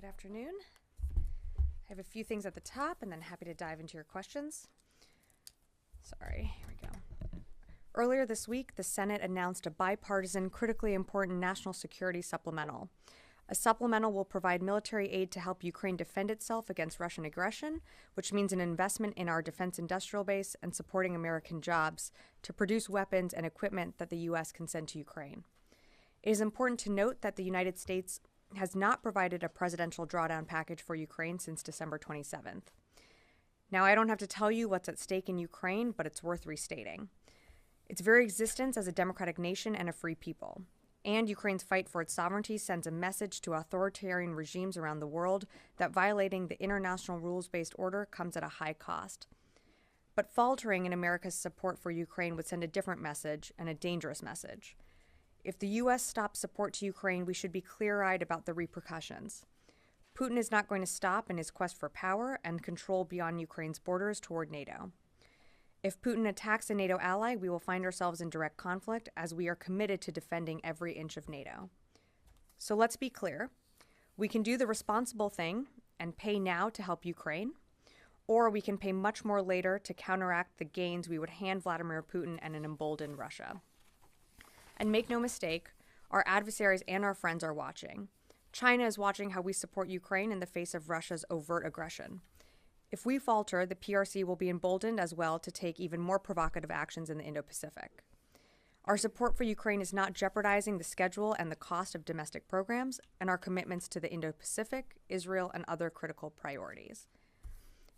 afternoon. I have a few things at the top and then happy to dive into your questions. Sorry, here we go. Earlier this week, the Senate announced a bipartisan, critically important national security supplemental. A supplemental will provide military aid to help Ukraine defend itself against Russian aggression, which means an investment in our defense industrial base and supporting American jobs to produce weapons and equipment that the U.S. can send to Ukraine. It is important to note that the United States has not provided a presidential drawdown package for Ukraine since December 27th. Now, I don't have to tell you what's at stake in Ukraine, but it's worth restating. Its very existence as a democratic nation and a free people, and Ukraine's fight for its sovereignty sends a message to authoritarian regimes around the world that violating the international rules-based order comes at a high cost. But faltering in America's support for Ukraine would send a different message, and a dangerous message. If the U.S. stops support to Ukraine, we should be clear-eyed about the repercussions. Putin is not going to stop in his quest for power and control beyond Ukraine's borders toward NATO. If Putin attacks a NATO ally, we will find ourselves in direct conflict, as we are committed to defending every inch of NATO. So let's be clear. We can do the responsible thing and pay now to help Ukraine, or we can pay much more later to counteract the gains we would hand Vladimir Putin and an emboldened Russia. And make no mistake, our adversaries and our friends are watching. China is watching how we support Ukraine in the face of Russia's overt aggression. If we falter, the PRC will be emboldened as well to take even more provocative actions in the Indo-Pacific. Our support for Ukraine is not jeopardizing the schedule and the cost of domestic programs and our commitments to the Indo-Pacific, Israel, and other critical priorities.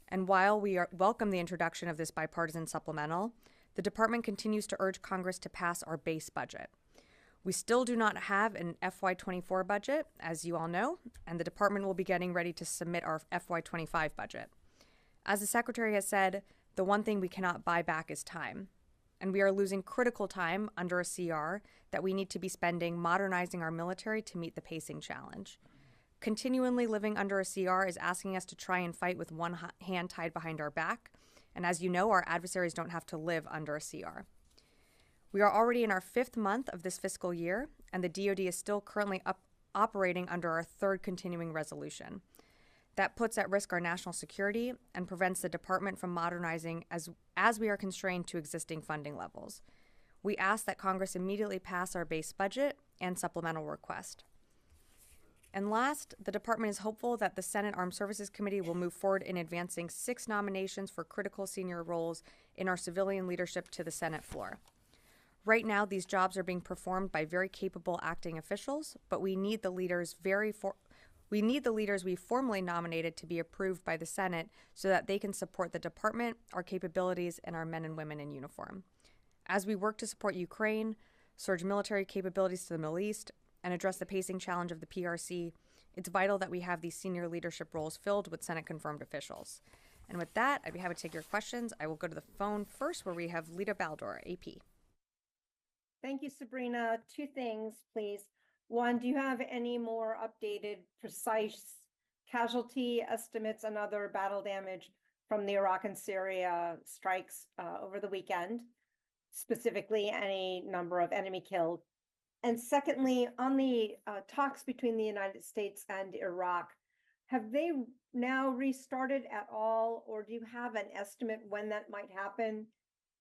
And while we welcome the introduction of this bipartisan supplemental, the department continues to urge Congress to pass our base budget. We still do not have an FY24 budget, as you all know, and the department will be getting ready to submit our FY25 budget. As the Secretary has said, the one thing we cannot buy back is time. And we are losing critical time under a CR that we need to be spending modernizing our military to meet the pacing challenge. Continually living under a CR is asking us to try and fight with one hand tied behind our back. And as you know, our adversaries don't have to live under a CR. We are already in our 5th month of this fiscal year, and the DoD is still currently operating under our 3rd continuing resolution. That puts at risk our national security and prevents the department from modernizing as we are constrained to existing funding levels. We ask that Congress immediately pass our base budget and supplemental request. And last, the department is hopeful that the Senate Armed Services Committee will move forward in advancing 6 nominations for critical senior roles in our civilian leadership to the Senate floor. Right now, these jobs are being performed by very capable acting officials, but we need the leaders we formally nominated to be approved by the Senate so that they can support the department, our capabilities, and our men and women in uniform. As we work to support Ukraine, surge military capabilities to the Middle East, and address the pacing challenge of the PRC, it's vital that we have these senior leadership roles filled with Senate-confirmed officials. And with that, I'd be happy to take your questions. I will go to the phone first, where we have Lita Baldor, AP. Thank you, Sabrina. 2 things, please. 1, do you have any more updated, precise casualty estimates and other battle damage from the Iraq and Syria strikes over the weekend? Specifically, any number of enemy killed? And secondly, on the talks between the United States and Iraq, have they now restarted at all, or do you have an estimate when that might happen?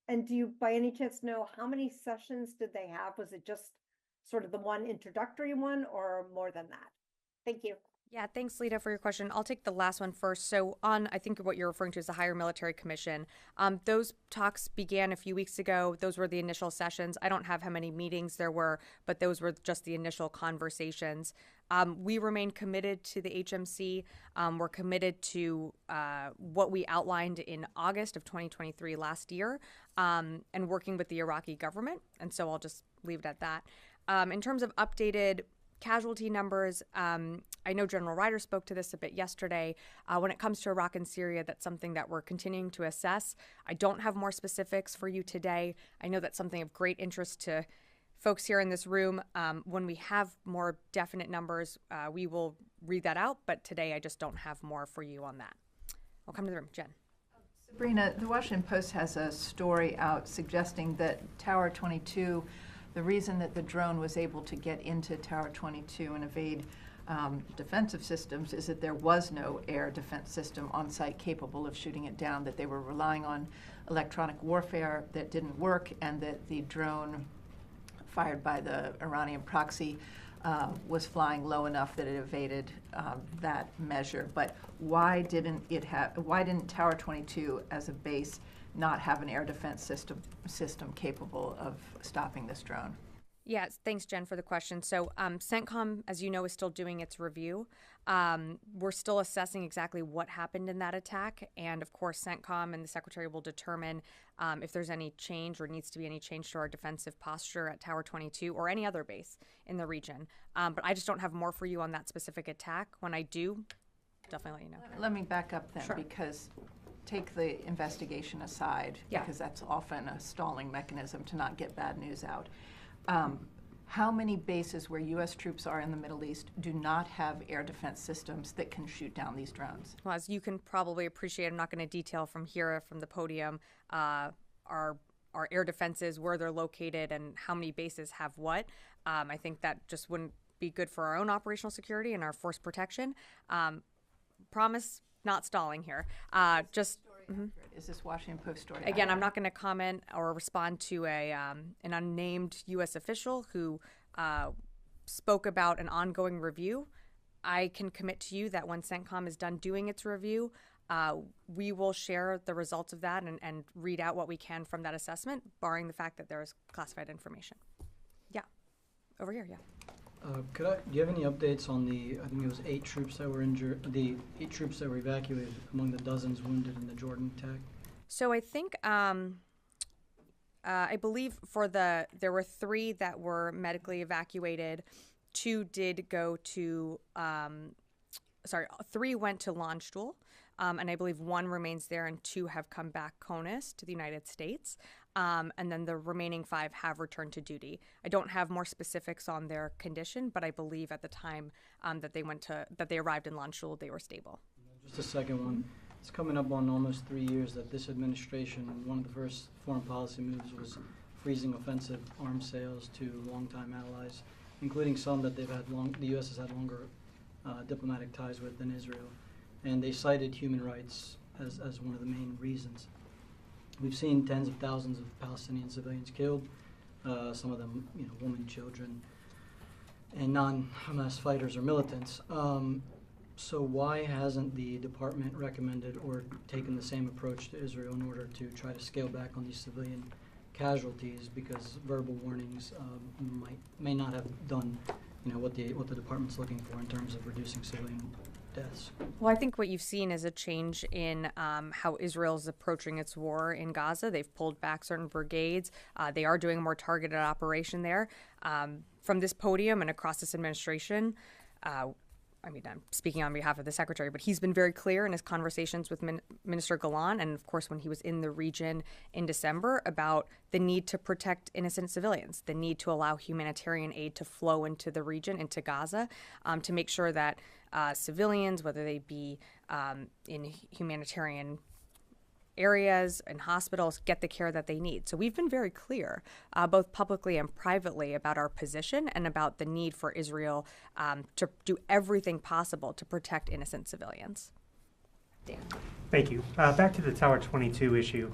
And do you, by any chance, know how many sessions did they have? Was it just sort of the one introductory one, or more than that? Thank you. Yeah, thanks, Lita, for your question. I'll take the last one first. So on, I think what you're referring to is the Higher Military Commission. Those talks began a few weeks ago. Those were the initial sessions. I don't have how many meetings there were, but those were just the initial conversations. We remain committed to the HMC. We're committed to what we outlined in August of 2023 last year, and working with the Iraqi government. And so I'll just leave it at that. In terms of updated casualty numbers, I know General Ryder spoke to this a bit yesterday. When it comes to Iraq and Syria, that's something that we're continuing to assess. I don't have more specifics for you today. I know that's something of great interest to folks here in this room. When we have more definite numbers, we will read that out, but today I just don't have more for you on that. I'll come to the room. Jen. Sabrina, the Washington Post has a story out suggesting that Tower 22, the reason that the drone was able to get into Tower 22 and evade defensive systems is that there was no air defense system on site capable of shooting it down, that they were relying on electronic warfare that didn't work, and that the drone fired by the Iranian proxy was flying low enough that it evaded that measure. But why didn't Tower 22 as a base not have an air defense system capable of stopping this drone? Yes, thanks, Jen, for the question. So CENTCOM, as you know, is still doing its review. We're still assessing exactly what happened in that attack. And of course, CENTCOM and the Secretary will determine if there's any change or needs to be any change to our defensive posture at Tower 22 or any other base in the region. But I just don't have more for you on that specific attack. When I do, definitely let you know. Let me back up then, Sure. because take the investigation aside, Yeah. because that's often a stalling mechanism to not get bad news out. How many bases where U.S. troops are in the Middle East do not have air defense systems that can shoot down these drones? Well, as you can probably appreciate, I'm not going to detail from here, from the podium, our air defenses, where they're located, and how many bases have what. I think that just wouldn't be good for our own operational security and our force protection. Promise, not stalling here. Is this Washington Post story? Again, I'm not going to comment or respond to an unnamed U.S. official who spoke about an ongoing review. I can commit to you that when CENTCOM is done doing its review, we will share the results of that and read out what we can from that assessment, barring the fact that there is classified information. Yeah. Over here, yeah. Do you have any updates on I think it was 8 troops that were injured, the 8 troops that were evacuated among the dozens wounded in the Jordan attack? So I think, I believe there were 3 that were medically evacuated. 2 did go to, 3 went to Landstuhl, and I believe 1 remains there, and 2 have come back CONUS to the United States. And then the remaining 5 have returned to duty. I don't have more specifics on their condition, but I believe at the time that they arrived in Landstuhl, they were stable. Just a second one. It's coming up on almost 3 years that this administration, one of the first foreign policy moves was freezing offensive arms sales to longtime allies, including some that the U.S. has had longer diplomatic ties with than Israel. And they cited human rights as one of the main reasons. We've seen tens of thousands of Palestinian civilians killed, some of them, women, children, and non-Hamas fighters or militants. So why hasn't the department recommended or taken the same approach to Israel in order to try to scale back on these civilian casualties? Because verbal warnings may not have done, what the department's looking for in terms of reducing civilian deaths. Well, I think what you've seen is a change in how Israel's approaching its war in Gaza. They've pulled back certain brigades. They are doing a more targeted operation there. From this podium and across this administration, I'm speaking on behalf of the Secretary, but he's been very clear in his conversations with Minister Galan, and of course when he was in the region in December, about the need to protect innocent civilians, the need to allow humanitarian aid to flow into the region, into Gaza, to make sure that civilians, whether they be in humanitarian areas and hospitals, get the care that they need. So we've been very clear, both publicly and privately, about our position and about the need for Israel to do everything possible to protect innocent civilians. Dan. Thank you. Back to the Tower 22 issue.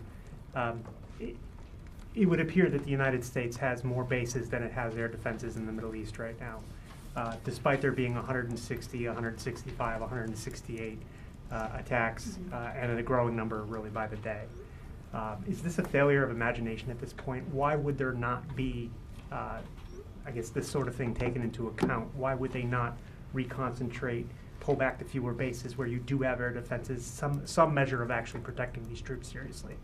It would appear that the United States has more bases than it has air defenses in the Middle East right now, despite there being 160, 165, 168 attacks, and a growing number really by the day. Is this a failure of imagination at this point? Why would there not be, this sort of thing taken into account? Why would they not reconcentrate, pull back to fewer bases where you do have air defenses, some measure of actually protecting these troops seriously?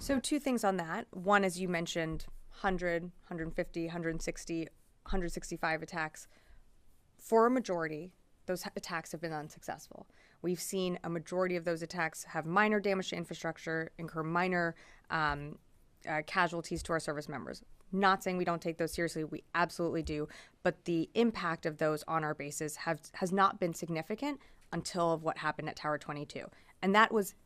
So 2 things on that. One, as you mentioned, 100, 150, 160, 165 attacks. For a majority, those attacks have been unsuccessful. We've seen a majority of those attacks have minor damage to infrastructure, incur minor casualties to our service members. Not saying we don't take those seriously, we absolutely do, but the impact of those on our bases has not been significant until what happened at Tower 22. And that was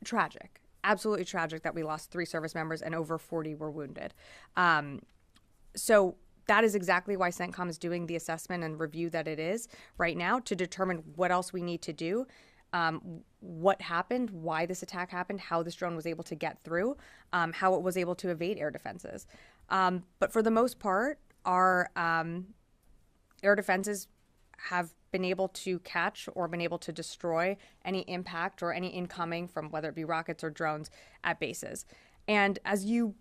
tragic, absolutely tragic, that we lost 3 service members and over 40 were wounded. So that is exactly why CENTCOM is doing the assessment and review that it is right now to determine what else we need to do, what happened, why this attack happened, how this drone was able to get through, how it was able to evade air defenses. But for the most part, our air defenses have been able to catch or been able to destroy any impact or any incoming from whether it be rockets or drones at bases. And as you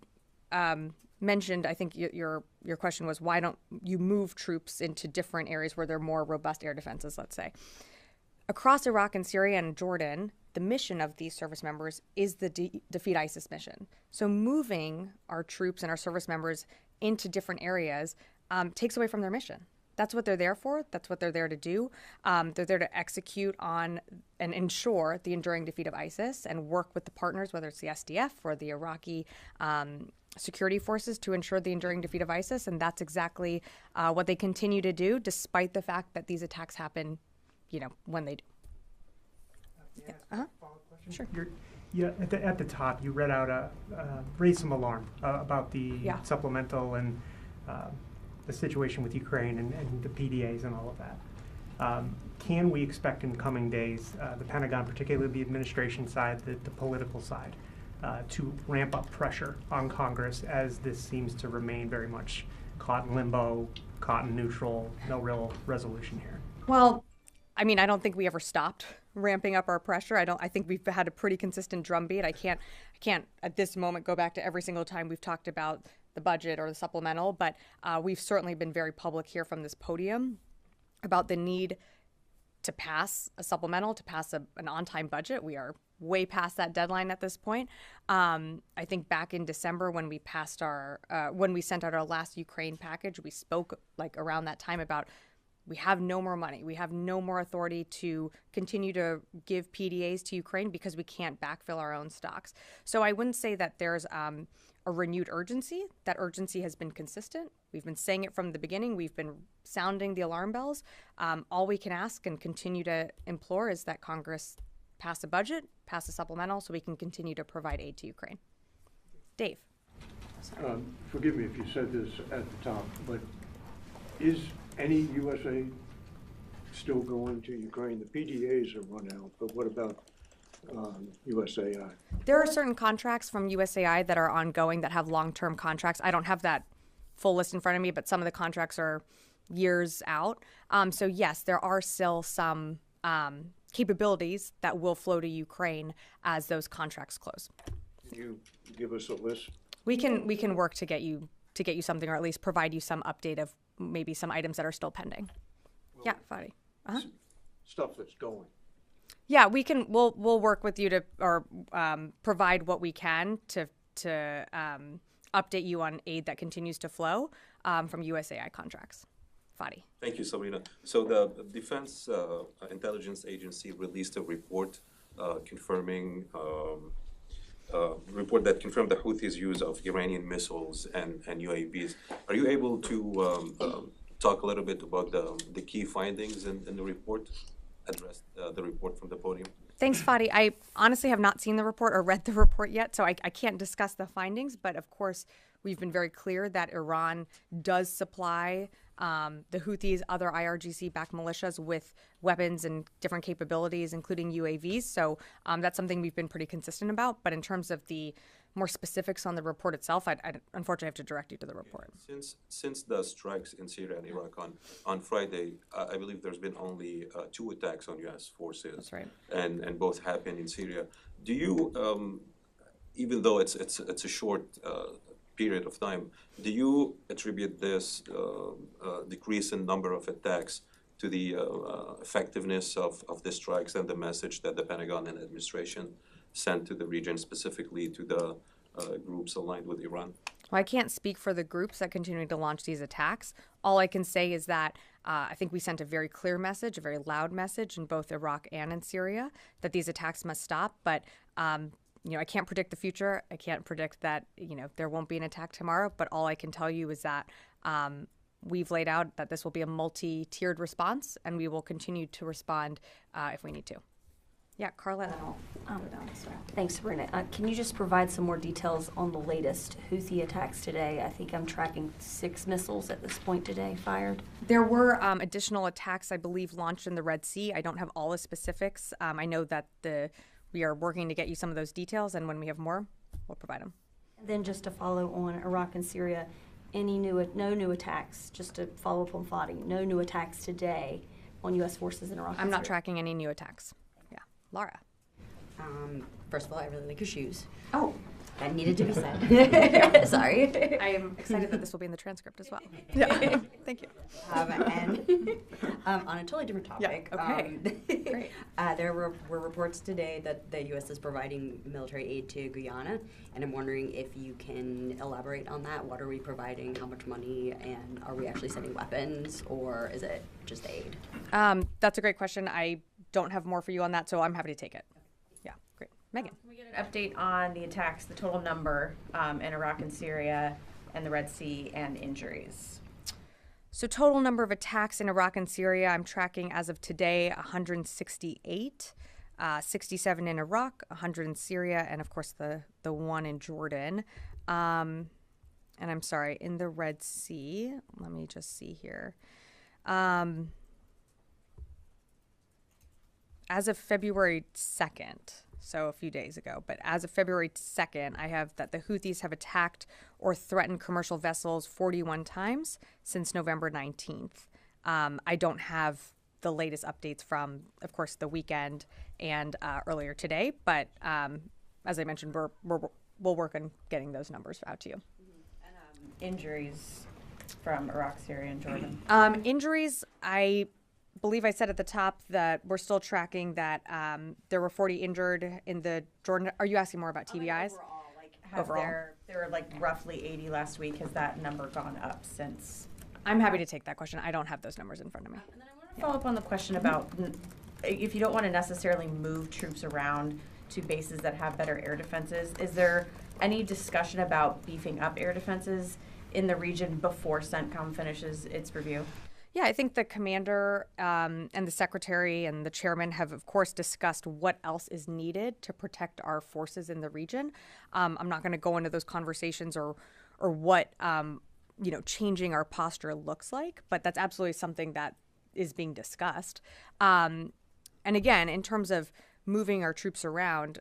mentioned, I think your question was, why don't you move troops into different areas where there are more robust air defenses, let's say. Across Iraq and Syria and Jordan, the mission of these service members is the defeat ISIS mission. So moving our troops and our service members into different areas takes away from their mission. That's what they're there for. That's what they're there to do. They're there to execute on and ensure the enduring defeat of ISIS and work with the partners, whether it's the SDF or the Iraqi security forces, to ensure the enduring defeat of ISIS. And that's exactly what they continue to do, despite the fact that these attacks happen, when they do. Sure. At the top, you read out raised some alarm about the supplemental and the situation with Ukraine and the PDAs and all of that. Can we expect in coming days, the Pentagon, particularly the administration side, the political side, to ramp up pressure on Congress as this seems to remain very much caught in limbo, caught in neutral, no real resolution here? Well, I mean, I don't think we ever stopped ramping up our pressure. I think we've had a pretty consistent drumbeat. I can't at this moment go back to every single time we've talked about the budget or the supplemental, but we've certainly been very public here from this podium about the need to pass a supplemental, to pass an on-time budget. We are way past that deadline at this point. I think back in December when we passed when we sent out our last Ukraine package, we spoke around that time about we have no more money. We have no more authority to continue to give PDAs to Ukraine because we can't backfill our own stocks. So I wouldn't say that there's a renewed urgency. That urgency has been consistent. We've been saying it from the beginning. We've been sounding the alarm bells. All we can ask and continue to implore is that Congress pass a budget, pass a supplemental, so we can continue to provide aid to Ukraine. Dave. Forgive me if you said this at the top, but is any USA still going to Ukraine? The PDAs are run out, but what about USAI? There are certain contracts from USAI that are ongoing that have long-term contracts. I don't have that full list in front of me, but some of the contracts are years out. So yes, there are still some capabilities that will flow to Ukraine as those contracts close. Can you give us a list? We can work to get you something, or at least provide you some update of maybe some items that are still pending. Well, yeah, Fadi. Stuff that's going. Yeah, we'll work with you to provide what we can to update you on aid that continues to flow from USAI contracts. Fadi. Thank you, Sabrina. So the Defense Intelligence Agency released a report confirming report that confirmed the Houthis' use of Iranian missiles and UAVs. Are you able to talk a little bit about the key findings in the report, address the report from the podium? Thanks, Fadi. I honestly have not seen the report or read the report yet, so I can't discuss the findings. But of course, we've been very clear that Iran does supply the Houthis, other IRGC-backed militias with weapons and different capabilities, including UAVs. So that's something we've been pretty consistent about. But in terms of the more specifics on the report itself, I unfortunately have to direct you to the report. Since the strikes in Syria and Iraq on Friday, I believe there's been only 2 attacks on U.S. forces. That's right. And both happened in Syria. Do you, even though it's a short period of time, do you attribute this decrease in number of attacks to the effectiveness of the strikes and the message that the Pentagon and administration sent to the region, specifically to the groups aligned with Iran? Well, I can't speak for the groups that continue to launch these attacks. All I can say is that I think we sent a very clear message, a very loud message in both Iraq and in Syria that these attacks must stop. But I can't predict the future. I can't predict that, there won't be an attack tomorrow. But all I can tell you is that we've laid out that this will be a multi-tiered response, and we will continue to respond if we need to. Yeah, Carla, and then I'll go down. So. Thanks, Sabrina. Can you just provide some more details on the latest Houthi attacks today? I think I'm tracking 6 missiles at this point today fired. There were additional attacks, I believe, launched in the Red Sea. I don't have all the specifics. I know that we are working to get you some of those details, and when we have more, we'll provide them. And then just to follow on Iraq and Syria, no new attacks, just to follow up on Fadi, no new attacks today on U.S. forces in Iraq and I'm not Syria. tracking any new attacks. Yeah. Laura. First of all, I really like your shoes. Oh, That needed to be said. Sorry. I am excited that this will be in the transcript as well. Yeah. Thank you. And on a totally different topic. Yeah, okay. Great. There were reports today that the U.S. is providing military aid to Guyana, and I'm wondering if you can elaborate on that. What are we providing? How much money? And are we actually sending weapons, or is it just aid? That's a great question. I don't have more for you on that, so I'm happy to take it. Yeah, great. Megan. Can we get an update on the attacks, the total number in Iraq and Syria and the Red Sea, and injuries? So total number of attacks in Iraq and Syria, I'm tracking as of today 168, 67 in Iraq, 100 in Syria, and of course the one in Jordan. And I'm sorry, in the Red Sea, let me just see here. As of February 2nd, so a few days ago, but as of February 2nd, I have that the Houthis have attacked or threatened commercial vessels 41 times since November 19th. I don't have the latest updates from, of course, the weekend and earlier today, but as I mentioned, we'll work on getting those numbers out to you. And injuries from Iraq, Syria, and Jordan? Injuries, I believe I said at the top that we're still tracking that there were 40 injured in the Jordan. Are you asking more about TBIs? Overall, there were like roughly 80 last week. Has that number gone up since? I'm happy to take that question. I don't have those numbers in front of me. And then I want to follow up on the question about if you don't want to necessarily move troops around to bases that have better air defenses, is there any discussion about beefing up air defenses in the region before CENTCOM finishes its review? Yeah, I think the commander and the secretary and the chairman have, of course, discussed what else is needed to protect our forces in the region. I'm not going to go into those conversations or what changing our posture looks like, but that's absolutely something that is being discussed. And again, in terms of moving our troops around,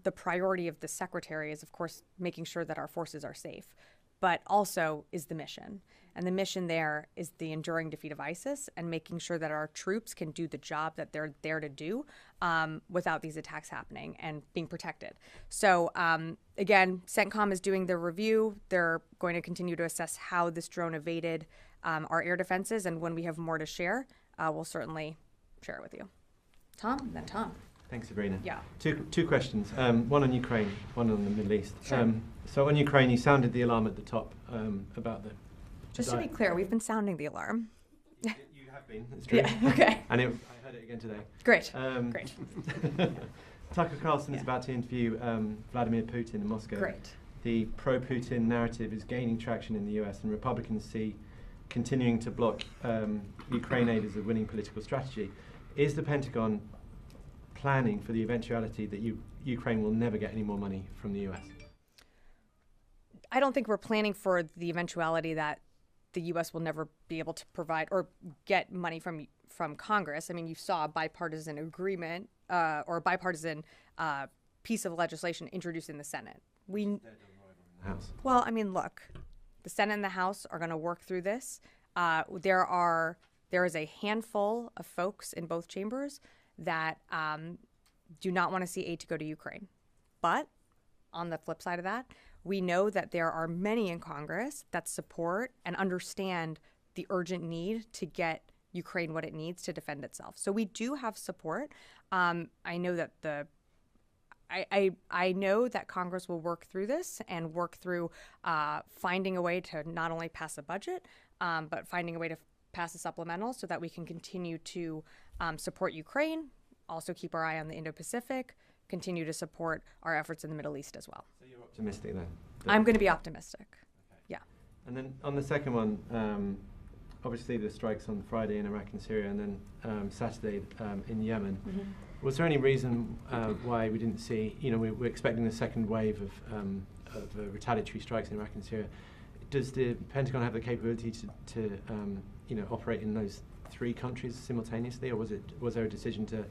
the priority of the secretary is, of course, making sure that our forces are safe, but also is the mission. And the mission there is the enduring defeat of ISIS and making sure that our troops can do the job that they're there to do without these attacks happening and being protected. So again, CENTCOM is doing the review. They're going to continue to assess how this drone evaded our air defenses. And when we have more to share, we'll certainly share it with you. Tom, then Tom. Thanks, Sabrina. Yeah. Two questions. One on Ukraine, one on the Middle East. Sure. So on Ukraine, you sounded the alarm at the top about the... Just to be clear, we've been sounding the alarm. You have been, that's true. Yeah, okay. And I heard it again today. Great, great. Tucker Carlson is about to interview Vladimir Putin in Moscow. Great. The pro-Putin narrative is gaining traction in the US, and Republicans see continuing to block Ukraine aid as a winning political strategy. Is the Pentagon planning for the eventuality that Ukraine will never get any more money from the US? I don't think we're planning for the eventuality that the U.S. will never be able to provide or get money from Congress. I mean, you saw a bipartisan agreement or a bipartisan piece of legislation introduced in the Senate. Well, I mean, look, the Senate and the House are going to work through this. There is a handful of folks in both chambers that do not want to see aid to go to Ukraine. But on the flip side of that, we know that there are many in Congress that support and understand the urgent need to get Ukraine what it needs to defend itself. So we do have support. I know that I know that Congress will work through this and work through finding a way to not only pass a budget, but finding a way to pass a supplemental so that we can continue to support Ukraine, also keep our eye on the Indo-Pacific, continue to support our efforts in the Middle East as well. So you're optimistic then? I'm going to be optimistic. Okay. Yeah. And then on the second one, obviously the strikes on Friday in Iraq and Syria, and then Saturday in Yemen. Was there any reason why we didn't see, we're expecting the second wave of retaliatory strikes in Iraq and Syria. Does the Pentagon have the capability to operate in those three countries simultaneously, or was there a decision to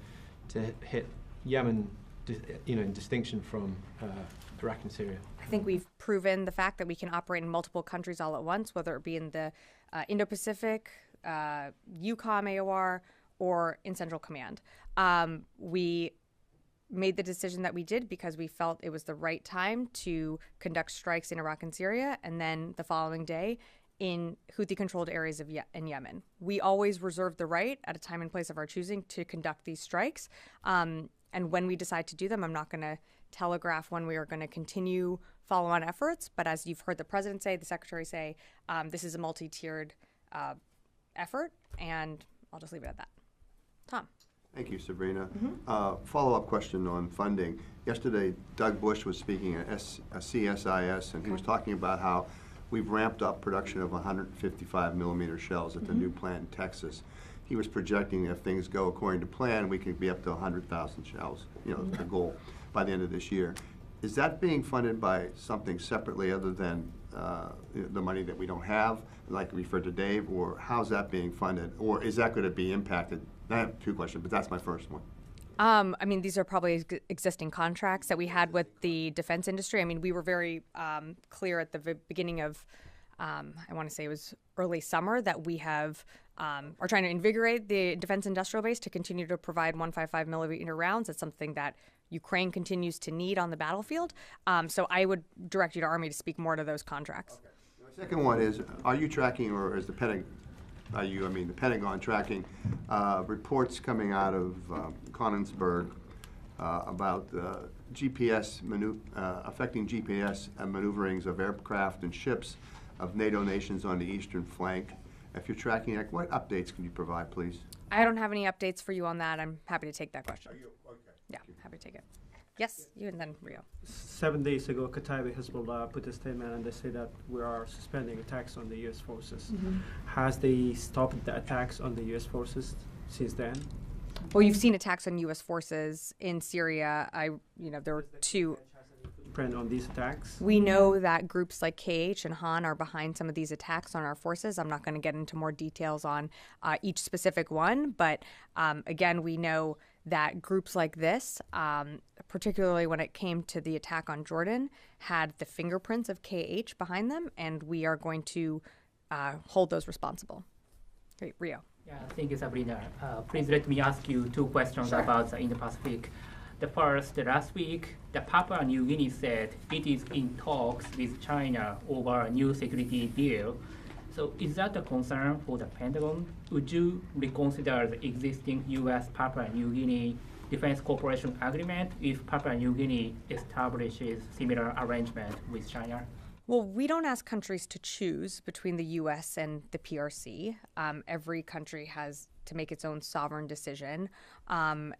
hit Yemen, in distinction from Iraq and Syria? I think we've proven the fact that we can operate in multiple countries all at once, whether it be in the Indo-Pacific, EUCOM AOR, or in Central Command. We made the decision that we did because we felt it was the right time to conduct strikes in Iraq and Syria, and then the following day in Houthi-controlled areas in Yemen. We always reserve the right, at a time and place of our choosing, to conduct these strikes. And when we decide to do them, I'm not going to telegraph when we are going to continue follow-on efforts. But as you've heard the President say, the Secretary say, this is a multi-tiered effort, and I'll just leave it at that. Tom. Thank you, Sabrina. Follow-up question on funding. Yesterday, Doug Bush was speaking at CSIS, and he was talking about how we've ramped up production of 155 millimeter shells at the new plant in Texas. He was projecting if things go according to plan, we could be up to 100,000 shells, the goal by the end of this year. Is that being funded by something separately other than the money that we don't have, like referred to Dave, or how's that being funded? Or is that going to be impacted? I have two questions, but that's my first one. These are probably existing contracts that we had with the defense industry. We were very clear at the beginning of, I want to say it was early summer, that we are trying to invigorate the defense industrial base to continue to provide 155 millimeter rounds. That's something that Ukraine continues to need on the battlefield. So I would direct you to Army to speak more to those contracts. Okay. My second one is, are you tracking, or is the Pentagon tracking reports coming out of Konigsberg about GPS affecting GPS maneuverings of aircraft and ships of NATO nations on the eastern flank? If you're tracking it, what updates can you provide, please? I don't have any updates for you on that. I'm happy to take that question. Are you okay? Yeah, happy to take it. Yes, you and then Rio. 7 days ago, Kataib Hezbollah put a statement and they say that we are suspending attacks on the U.S. forces. Has they stopped the attacks on the U.S. forces since then? Well, you've seen attacks on U.S. forces in Syria. There were two. Print on these attacks? We know that groups like KH and Han are behind some of these attacks on our forces. I'm not going to get into more details on each specific one, but again, we know that groups like this, particularly when it came to the attack on Jordan, had the fingerprints of KH behind them, and we are going to hold those responsible. Great, Rio. Yeah, thank you, Sabrina. Please let me ask you two questions about the Indo-Pacific. The first, last week, the Papua New Guinea said it is in talks with China over a new security deal. So is that a concern for the Pentagon? Would you reconsider the existing U.S. Papua New Guinea Defense Cooperation Agreement if Papua New Guinea establishes similar arrangement with China? Well, we don't ask countries to choose between the U.S. and the PRC. Every country has to make its own sovereign decision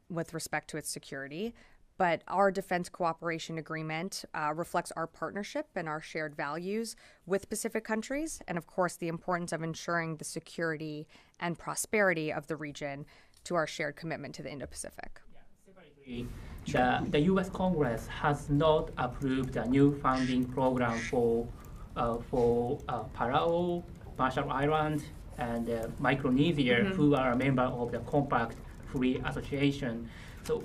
with respect to its security. But our defense cooperation agreement reflects our partnership and our shared values with Pacific countries, and of course the importance of ensuring the security and prosperity of the region to our shared commitment to the Indo-Pacific. The U.S. Congress has not approved a new funding program for Palau, Marshall Islands, and Micronesia, who are a member of the Compact Free Association. So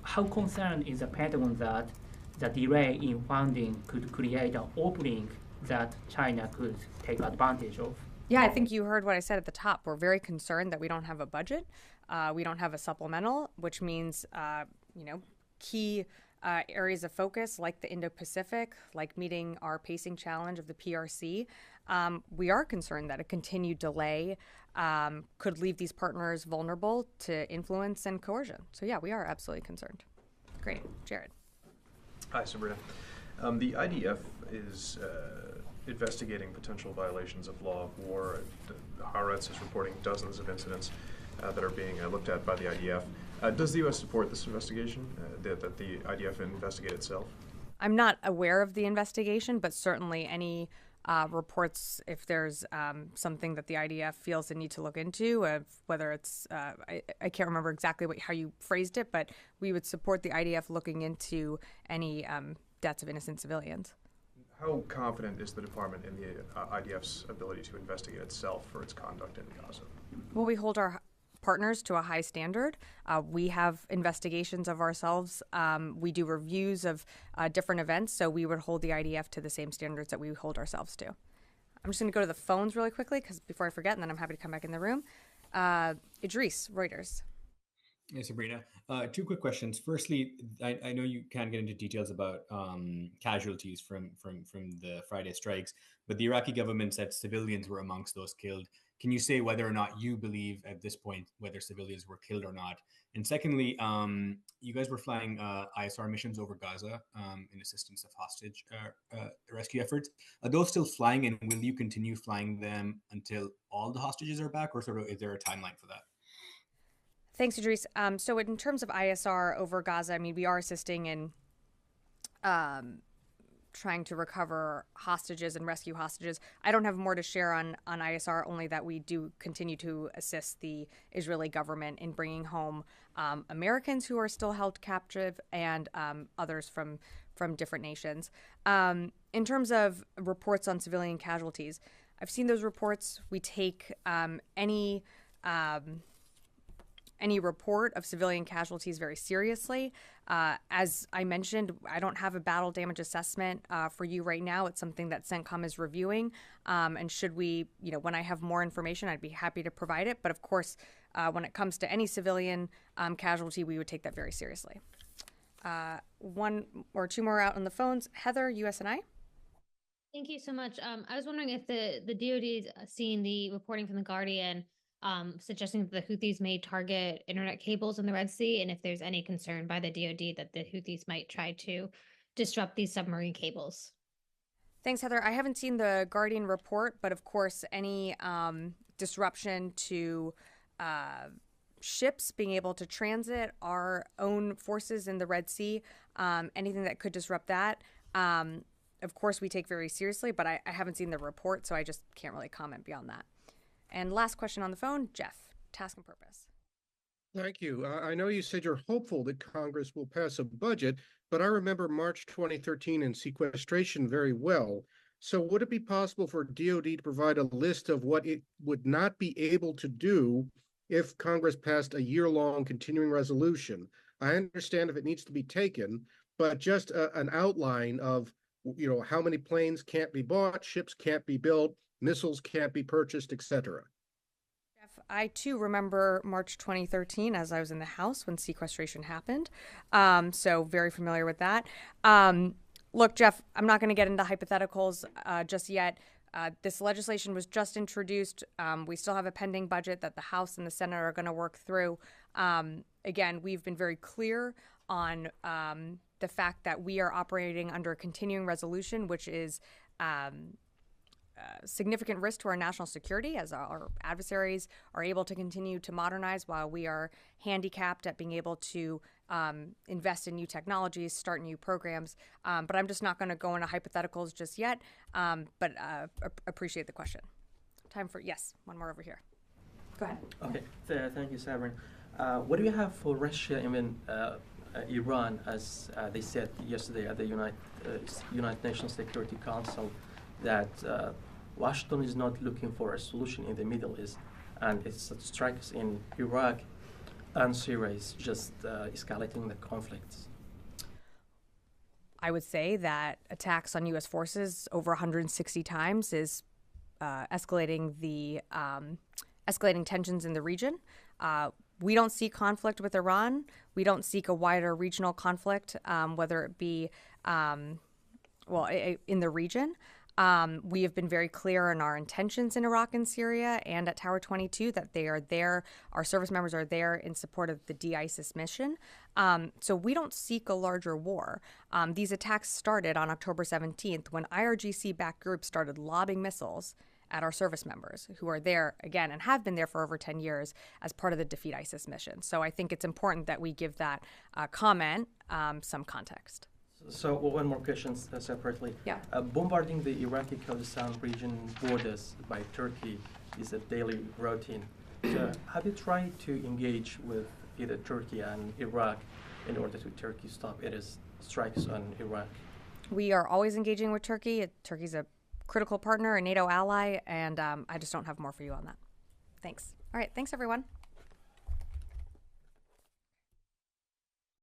how concerned is the Pentagon that the delay in funding could create an opening that China could take advantage of? Yeah, I think you heard what I said at the top. We're very concerned that we don't have a budget. We don't have a supplemental, which means, key areas of focus like the Indo-Pacific, like meeting our pacing challenge of the PRC. We are concerned that a continued delay could leave these partners vulnerable to influence and coercion. So yeah, we are absolutely concerned. Great. Jared. Hi, Sabrina. The IDF is investigating potential violations of law of war. Haaretz is reporting dozens of incidents that are being looked at by the IDF. Does the U.S. support this investigation, that the IDF investigate itself? I'm not aware of the investigation, but certainly any reports if there's something that the IDF feels they need to look into, whether it's, I can't remember exactly how you phrased it, but we would support the IDF looking into any deaths of innocent civilians. How confident is the department in the IDF's ability to investigate itself for its conduct in Gaza? Well, we hold our partners to a high standard. We have investigations of ourselves. We do reviews of different events, so we would hold the IDF to the same standards that we hold ourselves to. I'm just going to go to the phones really quickly because before I forget, and then I'm happy to come back in the room. Idris, Reuters. Hey, Sabrina. Two quick questions. Firstly, I know you can't get into details about casualties from the Friday strikes, but the Iraqi government said civilians were amongst those killed. Can you say whether or not you believe at this point whether civilians were killed or not? And secondly, you guys were flying ISR missions over Gaza in assistance of hostage rescue efforts. Are those still flying, and will you continue flying them until all the hostages are back, or sort of is there a timeline for that? Thanks, Idris. So in terms of ISR over Gaza, I mean, we are assisting in trying to recover hostages and rescue hostages. I don't have more to share on ISR, only that we do continue to assist the Israeli government in bringing home Americans who are still held captive and others from different nations. In terms of reports on civilian casualties, I've seen those reports. We take any report of civilian casualties very seriously. As I mentioned, I don't have a battle damage assessment for you right now. It's something that CENTCOM is reviewing. And should we, when I have more information, I'd be happy to provide it. But of course, when it comes to any civilian casualty, we would take that very seriously. One or two more out on the phones. Heather, USNI. Thank you so much. I was wondering if the DoD is seeing the reporting from The Guardian suggesting that the Houthis may target internet cables in the Red Sea, and if there's any concern by the DoD that the Houthis might try to disrupt these submarine cables. Thanks, Heather. I haven't seen the Guardian report, but of course, any disruption to ships being able to transit our own forces in the Red Sea, anything that could disrupt that, of course, we take very seriously, but I haven't seen the report, so I just can't really comment beyond that. And last question on the phone, Jeff, Task and Purpose. Thank you. I know you said you're hopeful that Congress will pass a budget, but I remember March 2013 and sequestration very well. So would it be possible for DoD to provide a list of what it would not be able to do if Congress passed a year-long continuing resolution? I understand if it needs to be taken, but just an outline of, how many planes can't be bought, ships can't be built, missiles can't be purchased, etc. Jeff, I too remember March 2013 as I was in the House when sequestration happened. So very familiar with that. Look, Jeff, I'm not going to get into hypotheticals just yet. This legislation was just introduced. We still have a pending budget that the House and the Senate are going to work through. Again, we've been very clear on the fact that we are operating under a continuing resolution, which is significant risk to our national security as our adversaries are able to continue to modernize while we are handicapped at being able to invest in new technologies, start new programs. But I'm just not going to go into hypotheticals just yet, but appreciate the question. Time for, yes, one more over here. Go ahead. Okay, thank you, Sabrina. What do you have for Russia, even Iran, as they said yesterday at the United Nations Security Council, that Washington is not looking for a solution in the Middle East, and its strikes in Iraq and Syria is just escalating the conflicts? I would say that attacks on U.S. forces over 160 times is escalating tensions in the region. We don't see conflict with Iran. We don't seek a wider regional conflict, whether it be in the region. We have been very clear in our intentions in Iraq and Syria and at Tower 22 that they are there, our service members are there in support of the de-ISIS mission. So we don't seek a larger war. These attacks started on October 17th when IRGC-backed groups started lobbing missiles at our service members who are there, again, and have been there for over 10 years as part of the Defeat ISIS mission. So I think it's important that we give that comment some context. So one more question separately. Yeah. Bombarding the Iraqi Kurdistan region borders by Turkey is a daily routine. So have you tried to engage with either Turkey and Iraq in order to Turkey stop its strikes on Iraq? We are always engaging with Turkey. Turkey's a critical partner, a NATO ally, and I just don't have more for you on that. Thanks. All right, thanks everyone.